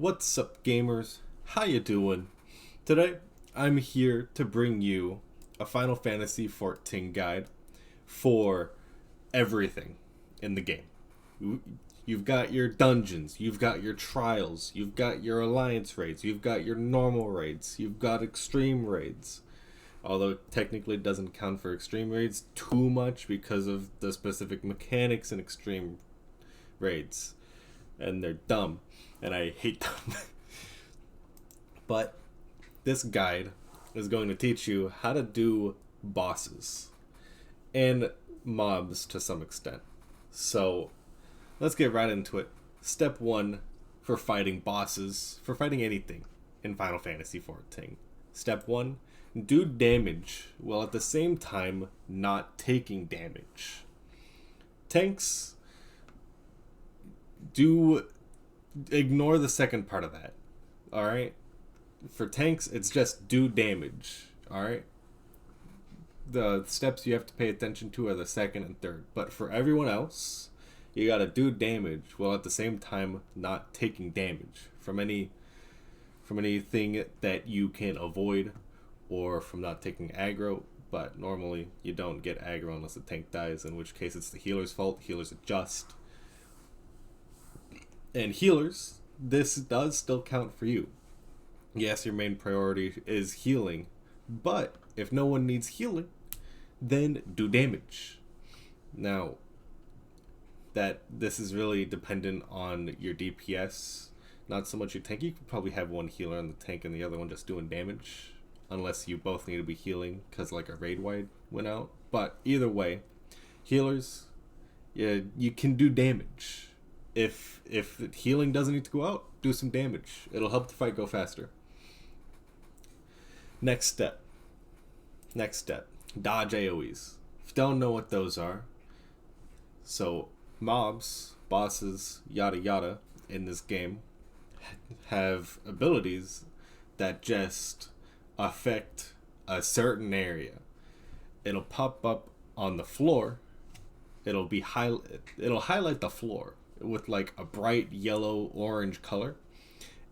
What's up, gamers? How you doing? Today, I'm here to bring you a Final Fantasy XIV guide for everything in the game. You've got your dungeons, you've got your trials, you've got your alliance raids, you've got your normal raids, you've got extreme raids. Although technically it doesn't count for extreme raids too much because of the specific mechanics in extreme raids. And they're dumb. And I hate them. But this guide is going to teach you how to do bosses and mobs to some extent. So let's get right into it. Step 1 for fighting bosses, for fighting anything in Final Fantasy XIV. Step 1, do damage while at the same time not taking damage. Tanks, ignore the second part of that. Alright? For tanks, it's just do damage. Alright? The steps you have to pay attention to are the second and third. But for everyone else, you gotta do damage while at the same time not taking damage from anything that you can avoid or from not taking aggro. But normally you don't get aggro unless the tank dies, in which case it's the healer's fault. Healers adjust. And healers, this does still count for you. Yes, your main priority is healing, but if no one needs healing, then do damage. Now, this is really dependent on your DPS, not so much your tank. You could probably have one healer on the tank and the other one just doing damage, unless you both need to be healing because like a raid wide went out. But either way, healers, yeah, you can do damage. If healing doesn't need to go out, do some damage. It'll help the fight go faster. Next step. Dodge AoEs. If you don't know what those are, so mobs, bosses, yada yada in this game have abilities that just affect a certain area. It'll pop up on the floor. It'll highlight the floor with like a bright yellow orange color.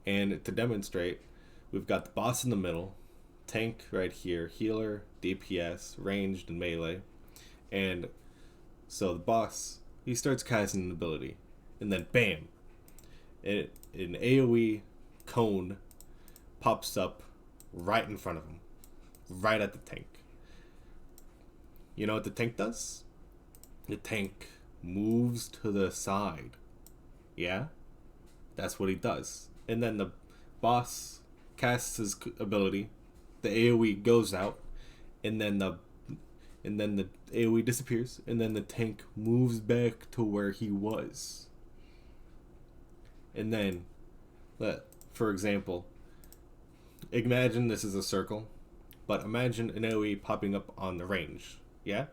And to demonstrate, we've got the boss in the middle, tank right here, healer, DPS, ranged, and melee. And so the boss, he starts casting an ability, and then bam, an AoE cone pops up right in front of him, right at the tank. You know what the tank does? The tank moves to the side. Yeah? That's what he does. And then the boss casts his ability, the AoE goes out, and then the AoE disappears, and then the tank moves back to where he was. And then, for example, imagine this is a circle, but imagine an AoE popping up on the range. Yeah?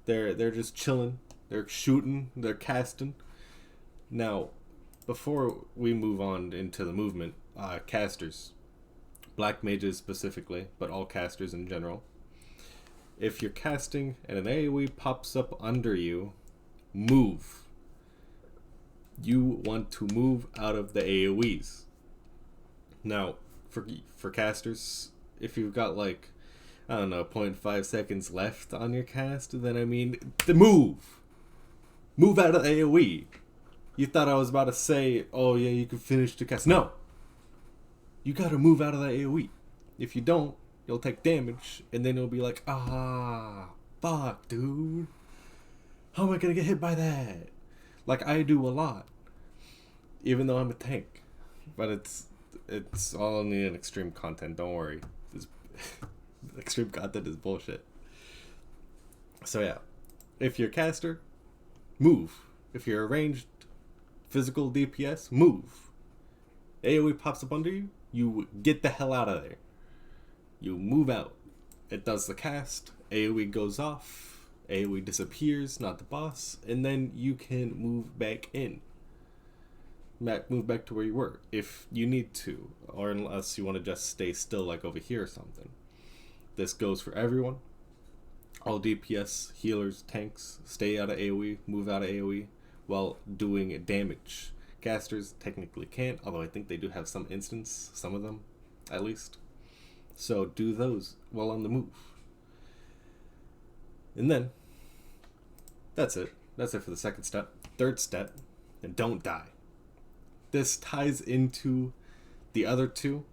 They're just chilling. They're shooting. They're casting. Now, before we move on into the movement, casters, black mages specifically, but all casters in general. If you're casting and an AoE pops up under you, move. You want to move out of the AoEs. Now, for casters, if you've got like, I don't know, 0.5 seconds left on your cast, then I mean, move out of the AoE. You thought I was about to say, oh yeah, you can finish the cast. No, you gotta move out of the AoE. If you don't, you'll take damage, and then you'll be like, fuck, dude, how am I gonna get hit by that? Like I do a lot, even though I'm a tank. But it's all only in extreme content, don't worry. Extreme content is bullshit. So yeah, if you're a caster, move. If you're a ranged physical DPS, move. AoE pops up under you, you get the hell out of there. You move out. It does the cast, AoE goes off, AoE disappears, not the boss, and then you can move back in. Move back to where you were if you need to, or unless you want to just stay still like over here or something. This goes for everyone. All DPS, healers, tanks, stay out of AoE, move out of AoE while doing damage. casters technically can't, although I think they do have some instance, some of them, at least. So do those while on the move. And then, that's it. That's it for the second step. Third step, and don't die. This ties into the other two,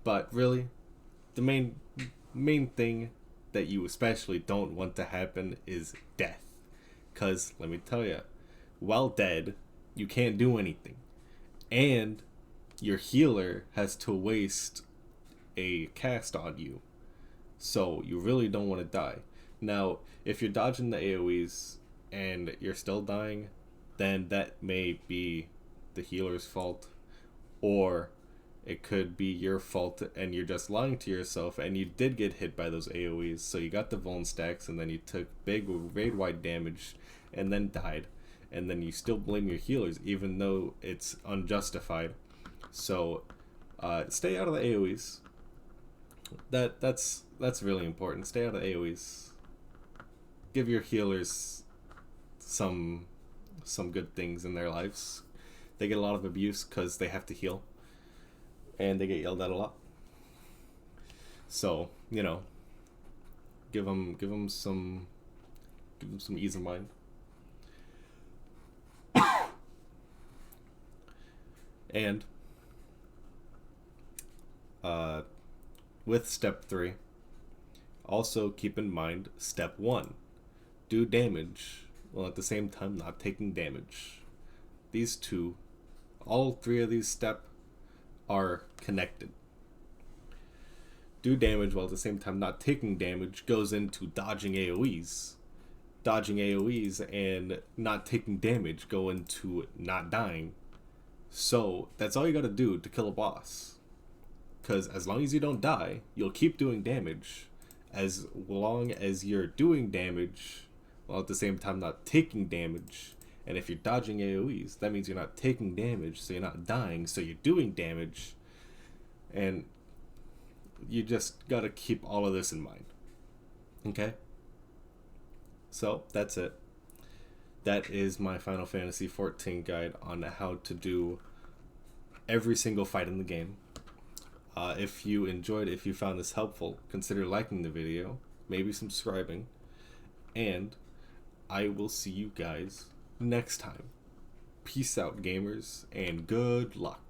but really, the main thing that you especially don't want to happen is death. Because, let me tell you, while dead, you can't do anything. And your healer has to waste a cast on you. So, you really don't want to die. Now, if you're dodging the AoEs and you're still dying, then that may be the healer's fault. Or it could be your fault and you're just lying to yourself and you did get hit by those AoEs. So you got the vuln stacks and then you took big raid-wide damage and then died. And then you still blame your healers even though it's unjustified. So stay out of the AoEs. That's really important. Stay out of AoEs. Give your healers some good things in their lives. They get a lot of abuse because they have to heal, and they get yelled at a lot. So give them some ease of mind. And with step 3, also keep in mind step 1. Do damage while at the same time not taking damage. These two, all 3 of these steps are connected. Do damage while at the same time not taking damage goes into dodging AoEs. Dodging AoEs and not taking damage go into not dying. So that's all you gotta do to kill a boss. Because as long as you don't die, you'll keep doing damage. As long as you're doing damage while at the same time not taking damage. And if you're dodging AoEs, that means you're not taking damage, so you're not dying, so you're doing damage. And you just gotta keep all of this in mind. Okay? So, that's it. That is my Final Fantasy XIV guide on how to do every single fight in the game. If you enjoyed, if you found this helpful, consider liking the video, maybe subscribing, and I will see you guys next time. Peace out, gamers, and good luck.